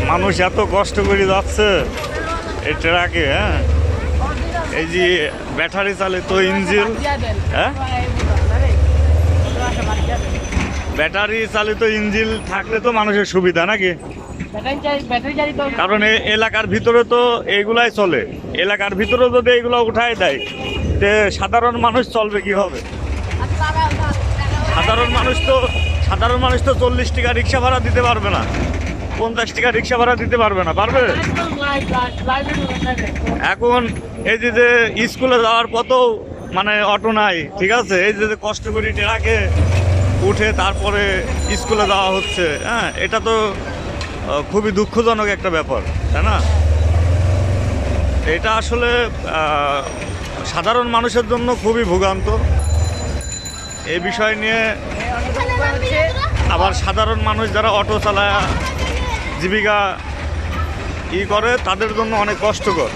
মানুষ এত কষ্ট করে যাচ্ছে এই ট্রাকে। হ্যাঁ, এই যে ব্যাটারি চালিত ইঞ্জিন, হ্যাঁ ব্যাটারি চালিত ইঞ্জিন থাকলে তো মানুষের সুবিধা নাকি? কারণ এলাকার ভিতরে তো এইগুলাই চলে, এলাকার ভিতরে যদি এইগুলো উঠায় দেয় তে সাধারণ মানুষ চলবে কি হবে? সাধারণ মানুষ তো 40 টাকা রিক্সা ভাড়া দিতে পারবে না, 50 টাকা রিক্সা ভাড়া দিতে পারবে না, পারবে? এখন এই যে স্কুলে যাওয়ার পথেও মানে অটো নাই, ঠিক আছে, এই যে কষ্ট করে ট্রাকে উঠে তারপরে স্কুলে যাওয়া হচ্ছে। হ্যাঁ, এটা তো খুবই দুঃখজনক একটা ব্যাপার, তাই না? এটা আসলে সাধারণ মানুষের জন্য খুবই ভোগান্ত। এই বিষয় নিয়ে আবার সাধারণ মানুষ যারা অটো চালায় জীবিকা করে তাদের জন্য অনেক কষ্টকর।